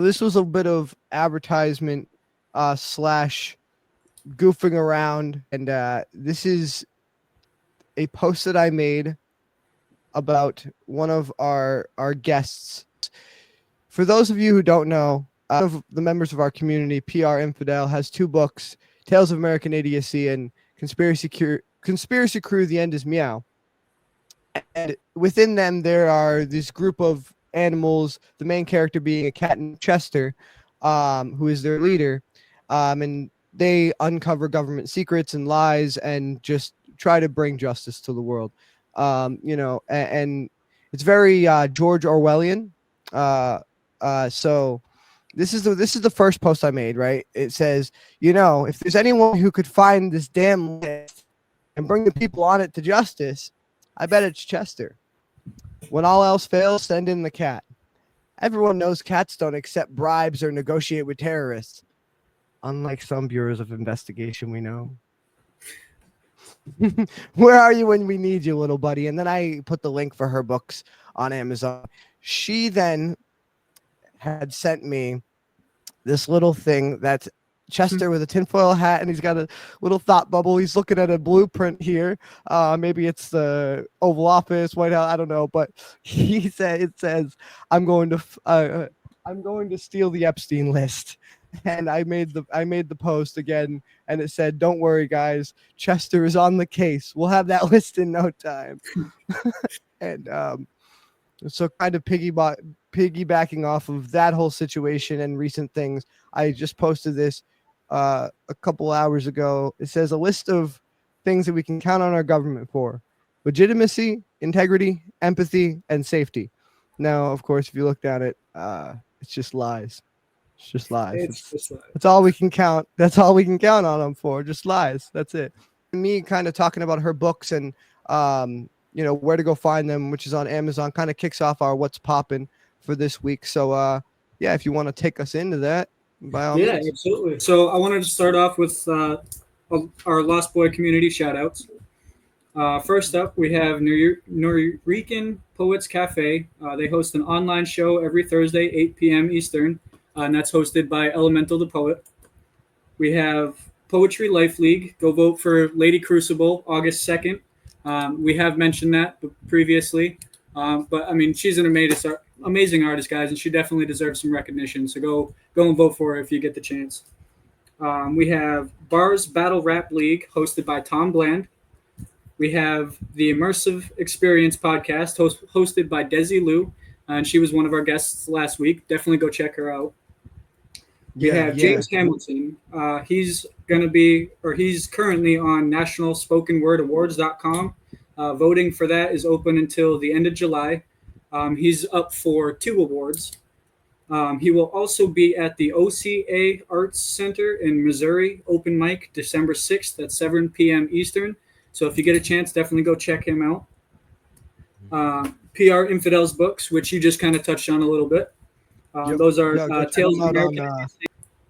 This was a bit of advertisement slash goofing around, and this is a post that I made about one of our guests. For those of you who don't know, one of the members of our community, PR Infidel, has 2 books, Tales of American Idiocy and Conspiracy Crew, The End is Meow. And within them, there are this group of animals, the main character being a cat named Chester, who is their leader. And they uncover government secrets and lies and just try to bring justice to the world. And it's very George Orwellian. So this is the first post I made, right? It says, if there's anyone who could find this damn list and bring the people on it to justice, I bet it's Chester. When all else fails, send in the cat. Everyone knows cats don't accept bribes or negotiate with terrorists, unlike some bureaus of investigation we know. Where are you when we need you, little buddy? And then I put the link for her books on Amazon. She then had sent me this little thing that's Chester with a tinfoil hat, and he's got a little thought bubble. He's looking at a blueprint here. Maybe it's the Oval Office, White House. I don't know, but it says, "I'm going to steal the Epstein list." And I made the post again, and it said, "Don't worry, guys. Chester is on the case. We'll have that list in no time." And so kind of piggybacking off of that whole situation and recent things, I just posted this a couple hours ago. It says a list of things that we can count on our government for: legitimacy, integrity, empathy, and safety. Now, of course, if you looked at it, it's just lies. It's just lies. It's just lies. That's all we can count. That's all we can count on them for. Just lies. That's it. Me kind of talking about her books and where to go find them, which is on Amazon, kind of kicks off our What's Poppin' for this week. So if you want to take us into that, by all means. Yeah, absolutely. So I wanted to start off with our Lost Boy community shout outs. First up, we have Nuyorican Poets Cafe. They host an online show every Thursday, 8 p.m. Eastern, and that's hosted by Elemental the Poet. We have Poetry Life League. Go vote for Lady Crucible, August 2nd. We have mentioned that previously, but I mean, she's an amazing artist, guys, and she definitely deserves some recognition. So go and vote for her if you get the chance. We have Bars Battle Rap League, hosted by Tom Bland. We have the Immersive Experience podcast, hosted by Desi Liu, and she was one of our guests last week. Definitely go check her out. We have James Hamilton. He's currently on nationalspokenwordawards.com. Voting for that is open until the end of July. He's up for 2 awards. He will also be at the OCA Arts Center in Missouri, open mic, December 6th at 7 p.m. Eastern. So if you get a chance, definitely go check him out. PR Infidel's books, which you just kind of touched on a little bit. Those are Tales of American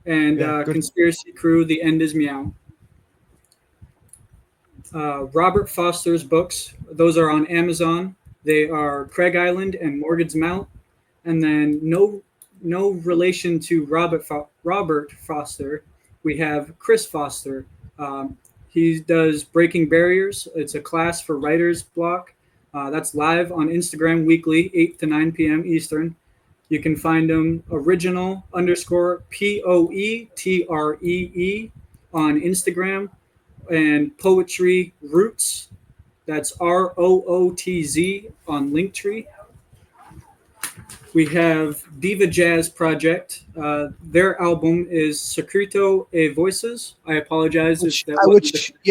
and Conspiracy Crew, The End is Meow. Robert Foster's books, those are on Amazon. They are Craig Island and Morgan's Mount. And then no relation to Robert Foster, we have Chris Foster. He does Breaking Barriers. It's a class for writer's block. That's live on Instagram weekly, 8 to 9 p.m. Eastern. You can find him original_POETREE on Instagram, and Poetry Roots, that's ROOTZ on Linktree. We have Diva Jazz Project. Their album is Secreto e Voices. I apologize.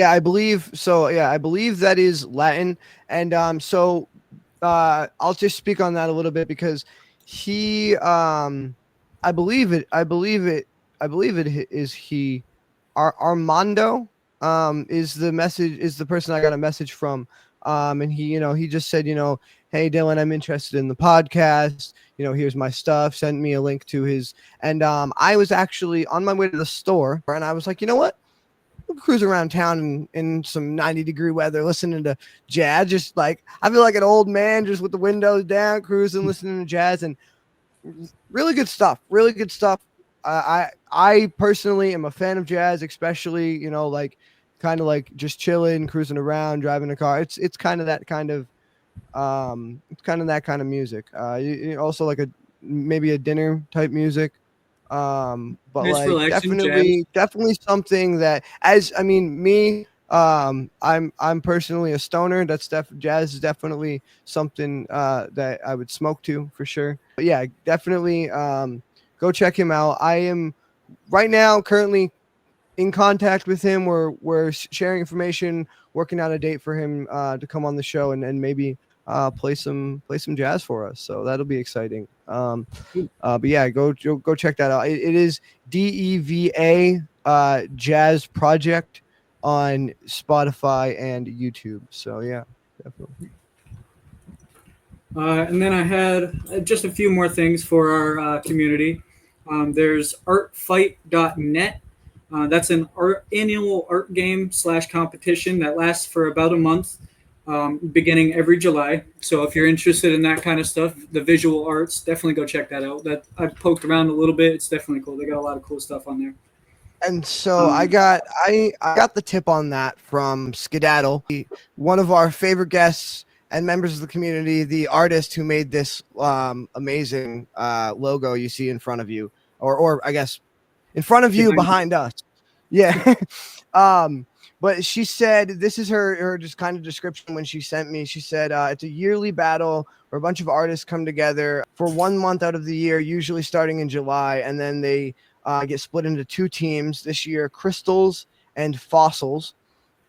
I believe so. Yeah, I believe that is Latin, and I'll just speak on that a little bit because he, I believe it is he, Armando, is the person I got a message from, and he just said, hey Dylan, I'm interested in the podcast. Here's my stuff. Send me a link to his. And I was actually on my way to the store, and I was like, you know what? We'll cruise around town in some 90-degree weather, listening to jazz. I feel like an old man just with the windows down, cruising, listening to jazz. And really good stuff. Really good stuff. I personally am a fan of jazz, especially like kind of like just chilling, cruising around, driving a car. It's kind of that kind of it's kind of that kind of music. Also like a maybe a dinner type music. But Nice, like relaxing jazz. definitely something that, as I mean me, I'm personally a stoner. Jazz is definitely something that I would smoke to for sure. But yeah, definitely go check him out. I am right now currently in contact with him. We're sharing information, working out a date for him to come on the show and maybe play some jazz for us. So that'll be exciting. But yeah, go check that out. It is DEVA Jazz Project on Spotify and YouTube. So yeah, definitely. And then I had just a few more things for our community. There's artfight.net. That's an annual art game slash competition that lasts for about a month, beginning every July. So if you're interested in that kind of stuff, the visual arts, definitely go check that out. That I've poked around a little bit. It's definitely cool. They got a lot of cool stuff on there. And so Um, I got the tip on that from Skedaddle, one of our favorite guests and members of the community, the artist who made this amazing logo you see in front of you, or I guess in front of you, behind you. behind us. Yeah. um, but she said this is her just kind of description when she sent me. She said it's a yearly battle where a bunch of artists come together for 1 month out of the year, usually starting in July, and then they get split into two teams this year: crystals and fossils.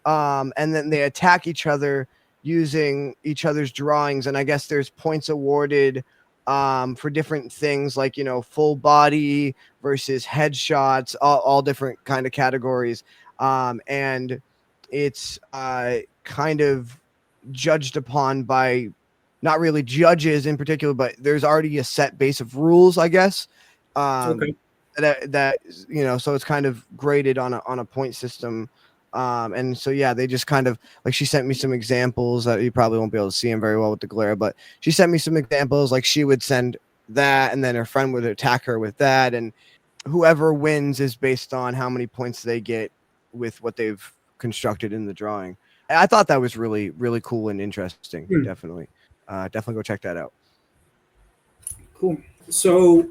And then they attack each other using each other's drawings. And I guess there's points awarded for different things like full body versus headshots, all different kind of categories. And it's kind of judged upon by not really judges in particular, but there's already a set base of rules, I guess. Okay. That so it's kind of graded on a point system. And so yeah, they just kind of like, she sent me some examples that you probably won't be able to see them very well with the glare, but she sent me some examples. Like she would send that and then her friend would attack her with that, and whoever wins is based on how many points they get with what they've constructed in the drawing. I thought that was really, really cool and interesting. Hmm. Definitely go check that out. Cool. So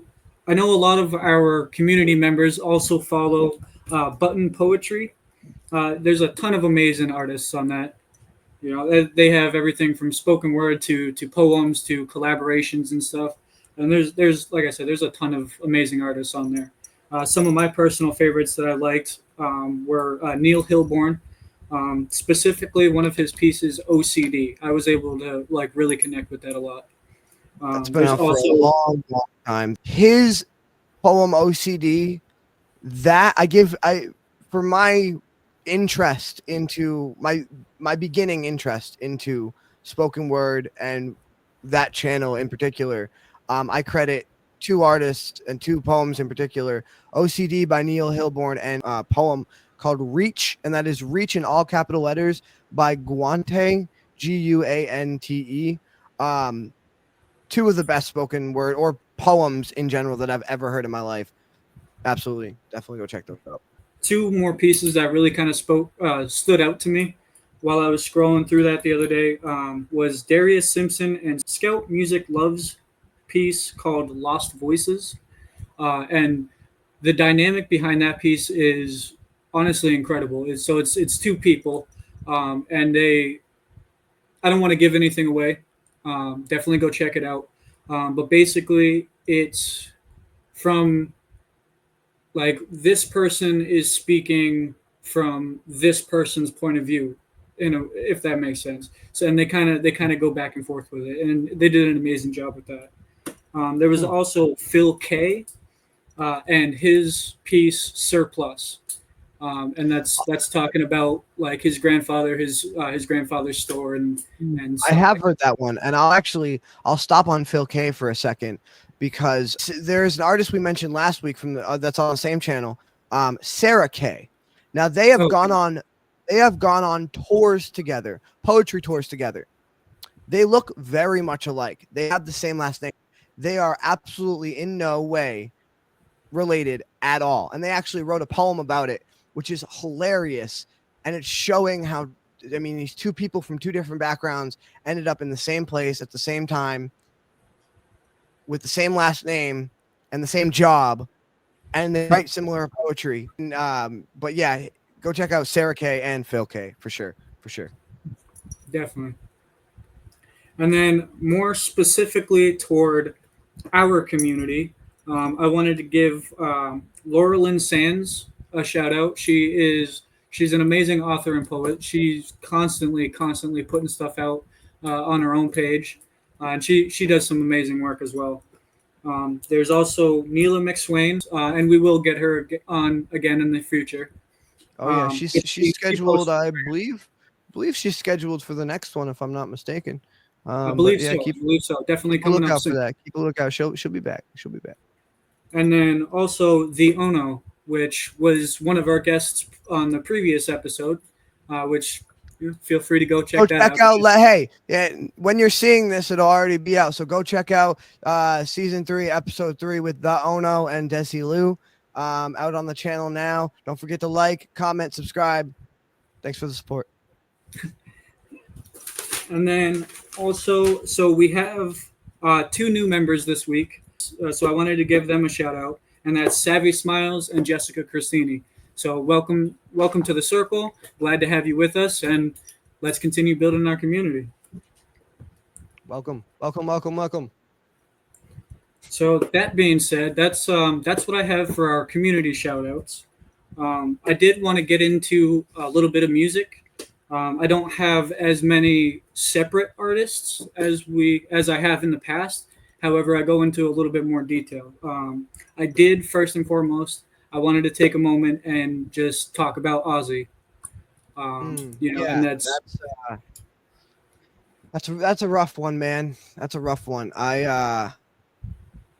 I know a lot of our community members also follow Button Poetry. There's a ton of amazing artists on that. You know, they have everything from spoken word to poems to collaborations and stuff. And there's like I said, there's a ton of amazing artists on there. Some of my personal favorites that I liked were Neil Hilborn. Specifically, one of his pieces, OCD. I was able to like really connect with that a lot. That's been There's out for a also long time. His poem OCD, that I for my interest into my beginning interest into spoken word and that channel in particular, I credit two artists and two poems in particular: OCD by Neil Hilborn and a poem called Reach, and that is Reach in all capital letters by Guante, Guante. Two of the best spoken word or poems in general that I've ever heard in my life. Absolutely, definitely go check those out. two more pieces that really kind of stood out to me while I was scrolling through that the other day was Darius Simpson and Scout Music Love's piece called Lost Voices. And the dynamic behind that piece is honestly incredible. It's two people, and they I don't want to give anything away. Definitely go check it out. But basically, it's from like this person is speaking from this person's point of view, if that makes sense. So and they kind of go back and forth with it, and they did an amazing job with that. There was Hmm. also Phil K. And his piece Surplus, and that's talking about like his grandfather's store and I stuff have like heard that one, and I'll stop on Phil K for a second because there's an artist we mentioned last week from that's on the same channel, Sarah K. Now that. Okay. they have gone on tours together, poetry tours together. They look very much alike. They have the same last name. they are absolutely in no way related at all. And they actually wrote a poem about it, which is hilarious. And it's showing how, I mean, these two people from two different backgrounds ended up in the same place at the same time with the same last name and the same job, and they write similar poetry. And, but yeah, go check out Sarah K and Phil K for sure. For sure. Definitely. And then more specifically toward our community, I wanted to give Laura Lynn Sands a shout out. She's an amazing author and poet. She's constantly putting stuff out on her own page, and she does some amazing work as well. There's also Neela McSwain, and we will get her on again in the future. Oh yeah, she's She scheduled. posts, I believe she's scheduled for the next one, if I'm not mistaken. I But believe yeah, so. I believe so. Definitely keep a coming up lookout for soon. that. Keep a lookout. She'll be back. She'll be back. And then also the Ono, which was one of our guests on the previous episode, which feel free to go Go check that check out. out. Hey, yeah, when you're seeing this, it'll already be out. So go check out season 3, episode 3 with the Ono and Desi Lou out on the channel now. Don't forget to like, comment, subscribe. Thanks for the support. And then also, so we have 2 new members this week. So I wanted to give them a shout out, and that's Savvy Smiles and Jessica Christini. So welcome to the circle. Glad to have you with us, and let's continue building our community. Welcome, welcome, welcome, welcome. So that being said, that's what I have for our community shout outs. I did want to get into a little bit of music. I don't have as many separate artists as I have in the past. However, I go into a little bit more detail. I did first and foremost. I wanted to take a moment and just talk about Ozzy. And Yeah, that's a rough one, man. That's a rough one.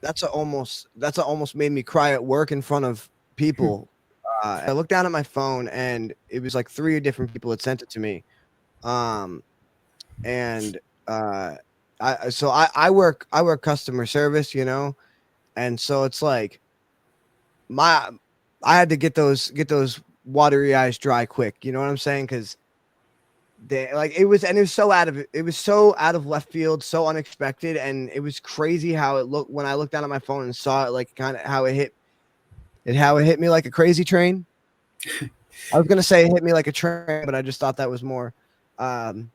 That's almost made me cry at work in front of people. I looked down at my phone and it was like 3 different people had sent it to me. And I work customer service, and so it's like I had to get those watery eyes dry quick. You know what I'm saying? Because it was so out of left field, so unexpected, and it was crazy how it looked when I looked down at my phone and saw it, like kind of how it hit me like a crazy train. I was gonna say it hit me like a train, but I just thought that was more, um,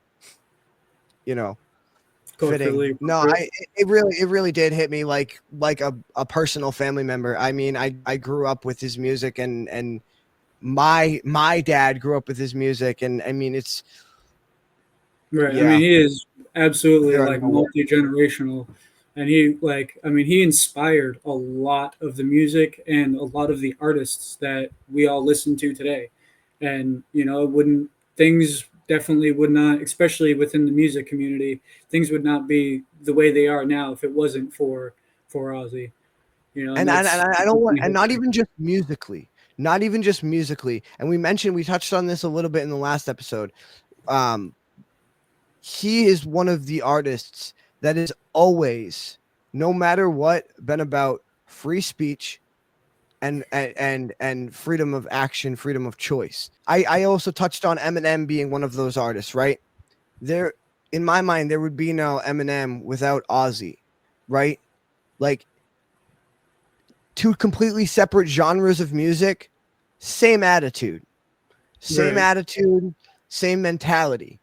fitting. No, it really did hit me like a personal family member. I mean, I grew up with his music, and my dad grew up with his music, and I mean it's Right. I yeah. mean, he is absolutely There are like no words. multi generational, and he inspired a lot of the music and a lot of the artists that we all listen to today. And it wouldn't things definitely would not, especially within the music community, things would not be the way they are now if it wasn't for Ozzy. And And that's I don't want, and not even just musically, and we touched on this a little bit in the last episode. He is one of the artists that is always, no matter what, been about free speech and freedom of action, freedom of choice. I also touched on Eminem being one of those artists, right? There, in my mind, there would be no Eminem without Ozzy, right? Like, 2 completely separate genres of music, same attitude, same right. attitude, same mentality,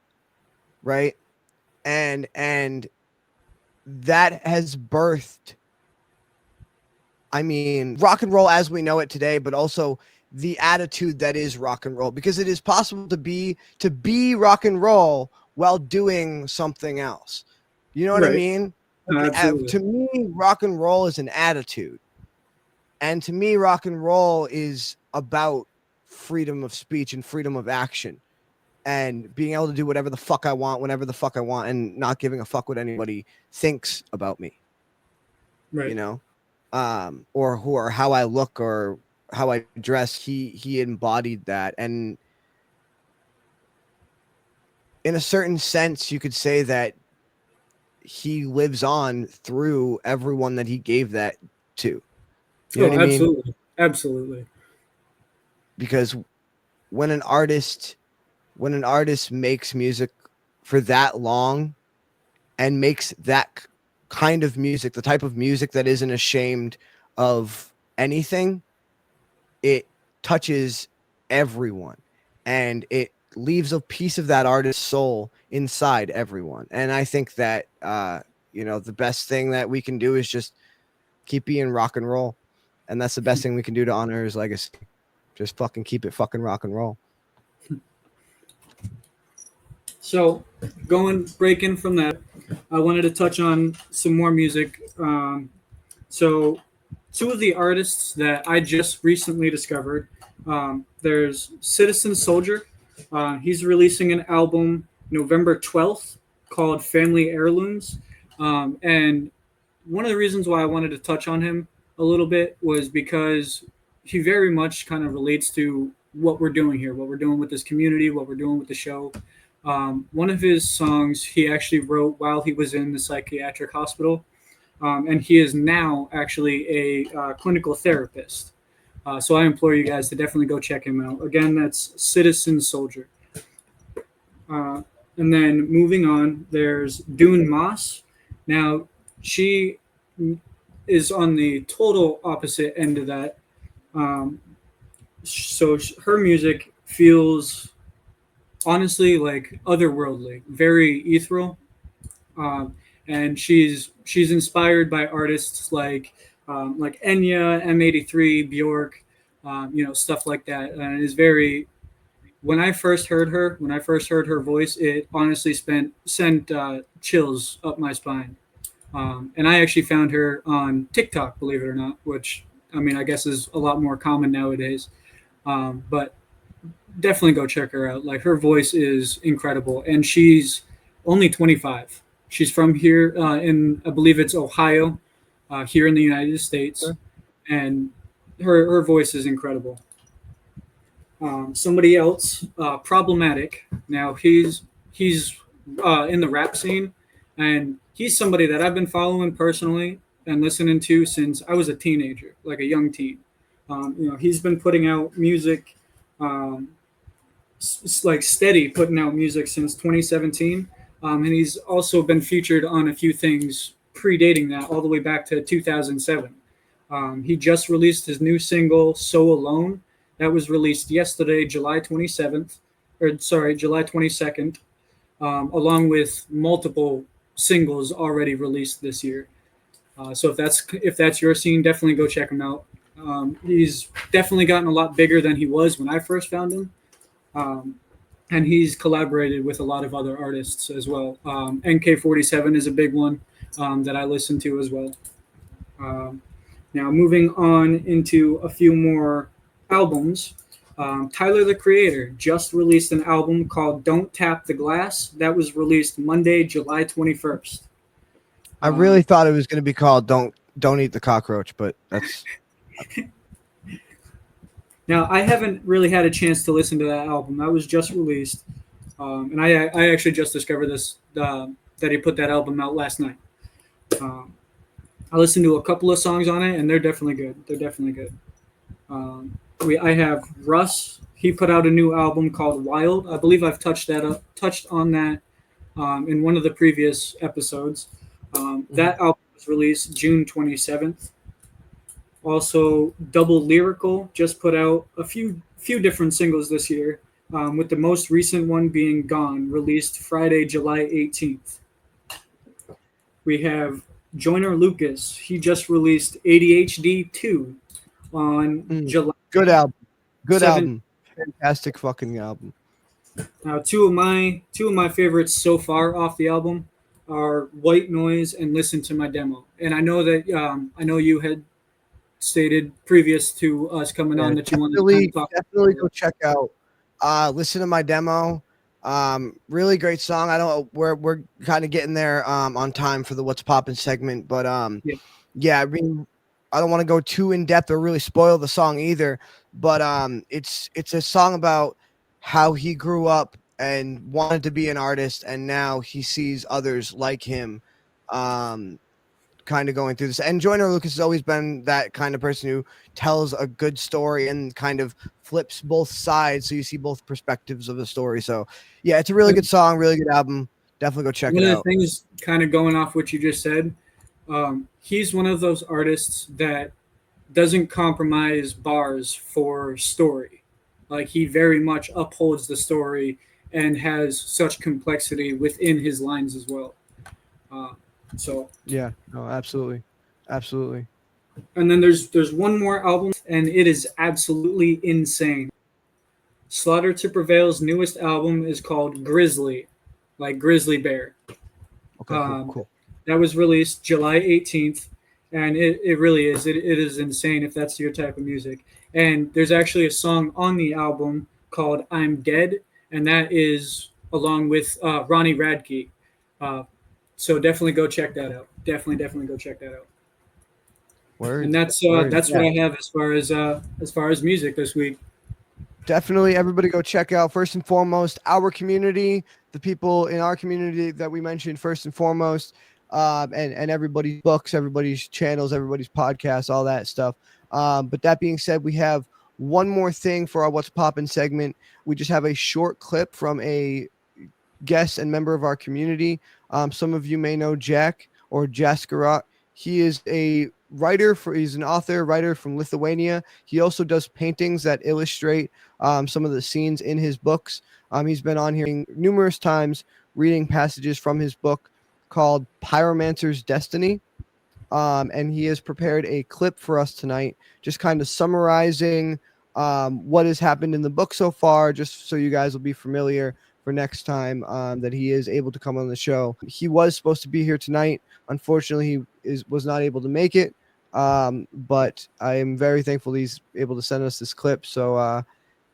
right? And that has birthed, I mean, rock and roll as we know it today, but also the attitude that is rock and roll, because it is possible to be rock and roll while doing something else. You know what I Right. mean? Absolutely. To me, rock and roll is an attitude. And to me, rock and roll is about freedom of speech and freedom of action and being able to do whatever the fuck I want, whenever the fuck I want, and not giving a fuck what anybody thinks about me, Right. or how I look or how I dress. He embodied that. And in a certain sense, you could say that he lives on through everyone that he gave that to. You know Oh, what I mean? absolutely, absolutely. Because when an artist makes music for that long and makes that kind of music, the type of music that isn't ashamed of anything, it touches everyone and it leaves a piece of that artist's soul inside everyone. And I think that the best thing that we can do is just keep being rock and roll. And that's the best thing we can do to honor his legacy. Just fucking keep it fucking rock and roll. So, breaking from that, I wanted to touch on some more music. So, two of the artists that I just recently discovered. There's Citizen Soldier. He's releasing an album November 12th called Family Heirlooms. And one of the reasons why I wanted to touch on him a little bit was because he very much kind of relates to what we're doing here, what we're doing with this community, what we're doing with the show. One of his songs he actually wrote while he was in the psychiatric hospital, and he is now actually a clinical therapist. So I implore you guys to definitely go check him out. Again, that's Citizen Soldier. Uh, and then moving on, there's Dune Moss. Now, she is on the total opposite end of that. Um, so her music feels honestly like otherworldly, very ethereal, and she's inspired by artists like Enya, M83, Bjork, stuff like that, and is very. When I first heard her voice, it honestly sent chills up my spine. And I actually found her on TikTok, believe it or not, which I mean, I guess is a lot more common nowadays. But definitely go check her out. Like her voice is incredible, and she's only 25. She's from here in, I believe it's Ohio, here in the United States, and her voice is incredible. Somebody else, Problematic. Now he's in the rap scene, and he's somebody that I've been following personally and listening to since I was a teenager, like a young teen. He's been putting out music, um, like steady, putting out music since 2017, and he's also been featured on a few things predating that, all the way back to 2007. He just released his new single "So Alone." That was released yesterday, July 27th, or sorry, July 22nd, along with multiple singles already released this year. So if that's your scene, definitely go check him out. He's definitely gotten a lot bigger than he was when I first found him, um, and he's collaborated with a lot of other artists as well. NK47 is a big one that I listen to as well. Um, Now, moving on into a few more albums. Tyler the Creator just released an album called Don't Tap the Glass. That was released Monday, July 21st. I really thought it was going to be called "Don't Eat the Cockroach," but that's. Now, I haven't really had a chance to listen to that album. That was just released, and I actually just discovered this that he put that album out last night. I listened to a couple of songs on it, and they're definitely good. They're definitely good. I have Russ. He put out a new album called Wild. I believe I've touched on that in one of the previous episodes. That album was released June 27th. Also, Double Lyrical just put out a few different singles this year, with the most recent one being Gone, released Friday, July 18th. We have Joyner Lucas. He just released ADHD 2 on July. Good album. Good 7th. album. Fantastic fucking album. Now, two of my favorites so far off the album are White Noise and Listen to My Demo. And I know that I know you had stated previous to us coming on that you wanted to kind of talk. Definitely go check out. Listen to My Demo. Really great song. I don't. We're kind of getting there on time for the What's Poppin' segment, but yeah. I mean, I don't want to go too in depth or really spoil the song either. But it's a song about how he grew up and wanted to be an artist, and now he sees others like him kind of going through this. And Joyner Lucas has always been that kind of person who tells a good story and kind of flips both sides, so you see both perspectives of the story. So yeah, it's a really good song, really good album. Definitely go check One it of the out. things, kind of going off what you just said, he's one of those artists that doesn't compromise bars for story. Like he very much upholds the story and has such complexity within his lines as well. Uh, so, Yeah, no, absolutely, absolutely. and then there's one more album, and it is absolutely insane. Slaughter to Prevail's newest album is called Grizzly, like Grizzly Bear. Okay, cool, Um, cool. that was released July 18th, and it really is. It is insane if that's your type of music. And there's actually a song on the album called I'm Dead, and that is along with Ronnie Radke. Uh, so definitely go check that out. Definitely go check that out. And Word, word. that's what Yeah, I have as far as music this week. definitely everybody go check out, first and foremost, our community, the people in our community that we mentioned first and foremost, and everybody's books, everybody's channels, everybody's podcasts, all that stuff. But that being said, we have one more thing for our What's Poppin' segment. We just have a short clip from a guest and member of our community. Some of you may know Jack or Jaskarot. He is a he's an author, writer from Lithuania. He also does paintings that illustrate some of the scenes in his books. He's been on here numerous times reading passages from his book called Pyromancer's Destiny. And he has prepared a clip for us tonight, just kind of summarizing what has happened in the book so far, just so you guys will be familiar for next time that he is able to come on the show. He was supposed to be here tonight. Unfortunately, he was not able to make it. But I am very thankful he's able to send us this clip. So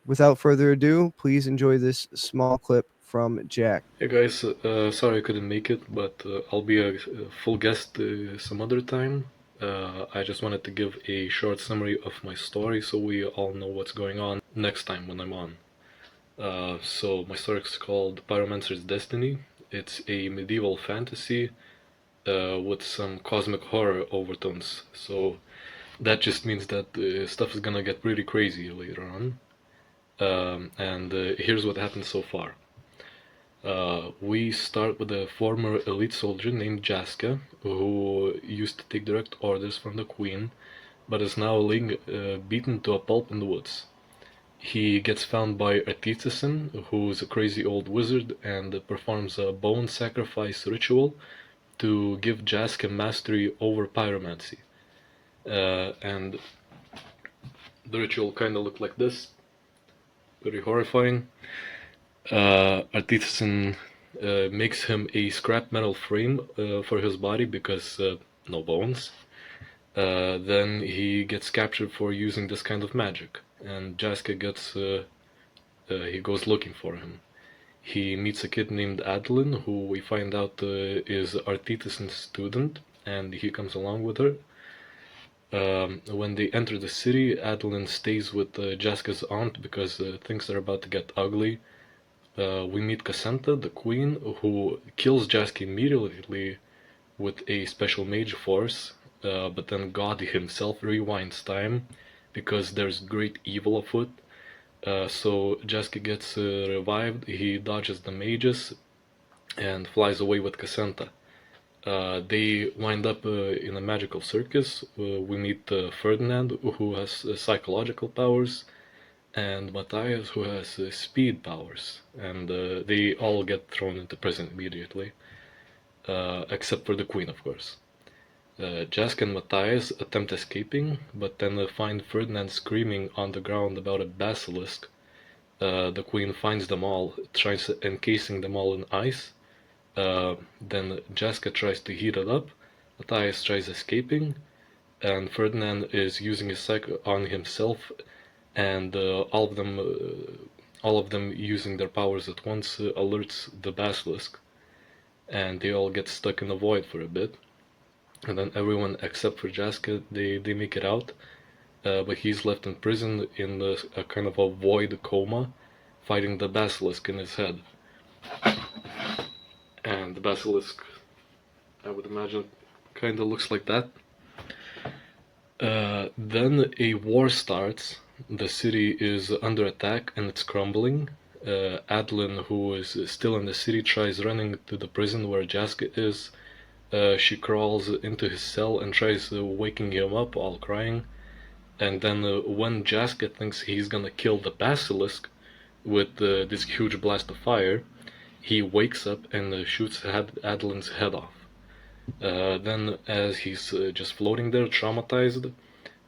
without further ado, please enjoy this small clip from Jack. Hey guys, sorry I couldn't make it, but I'll be a full guest some other time. I just wanted to give a short summary of my story so we all know what's going on next time when I'm on. So my story is called Pyromancer's Destiny. It's a medieval fantasy with some cosmic horror overtones. So that just means that stuff is gonna get pretty crazy later on. And here's what happened so far. We start with a former elite soldier named Jaska, who used to take direct orders from the Queen, but is now laying beaten to a pulp in the woods. He gets found by Artisan, who's a crazy old wizard, and performs a bone sacrifice ritual to give Jaska mastery over pyromancy. And the ritual kind of looked like this. Very horrifying. Artisan makes him a scrap metal frame for his body because no bones. Then he gets captured for using this kind of magic, and Jaska he goes looking for him. He meets a kid named Adeline, who we find out is Artisan's student, and he comes along with her. When they enter the city, Adeline stays with Jaska's aunt because things are about to get ugly. We meet Cassandra, the queen, who kills Jaska immediately with a special mage force, but then God himself rewinds time because there's great evil afoot. So Jaska gets revived, he dodges the mages and flies away with Cassandra. They wind up in a magical circus. We meet Ferdinand, who has psychological powers, and Matthias, who has speed powers, and they all get thrown into prison immediately, except for the Queen, of course. Jask and Matthias attempt escaping, but then find Ferdinand screaming on the ground about a basilisk. The Queen finds them all, tries encasing them all in ice. Then Jaska tries to heat it up, Matthias tries escaping, and Ferdinand is using his psych on himself, and all of them using their powers at once alerts the basilisk, and they all get stuck in the void for a bit. And then everyone except for Jaska, they make it out, but he's left in prison in a kind of a void coma, fighting the basilisk in his head. And the basilisk I would imagine kind of looks like that. Then a war starts. The city is under attack and it's crumbling. Adeline, who is still in the city, tries running to the prison where Jaska is. She crawls into his cell and tries waking him up, all crying. And then when Jaska thinks he's gonna kill the basilisk with this huge blast of fire, he wakes up and shoots Adeline's head off. Then, as he's just floating there, traumatized,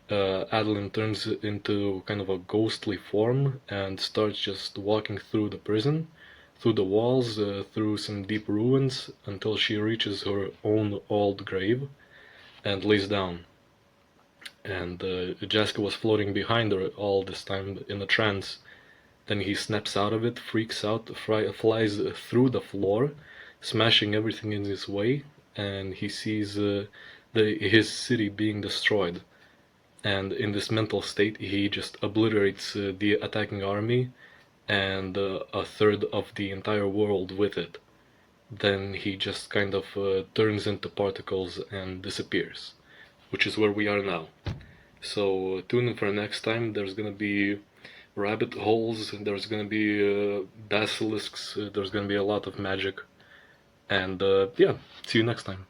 Adeline turns into kind of a ghostly form and starts just walking through the prison, through the walls, through some deep ruins, until she reaches her own old grave and lays down. And Jessica was floating behind her all this time in a trance. Then he snaps out of it, freaks out, flies through the floor, smashing everything in his way, and he sees his city being destroyed. And in this mental state, he just obliterates the attacking army and a third of the entire world with it. Then he just kind of turns into particles and disappears, which is where we are now. So tune in for next time. There's gonna be rabbit holes, there's gonna be basilisks, there's gonna be a lot of magic. And yeah, see you next time.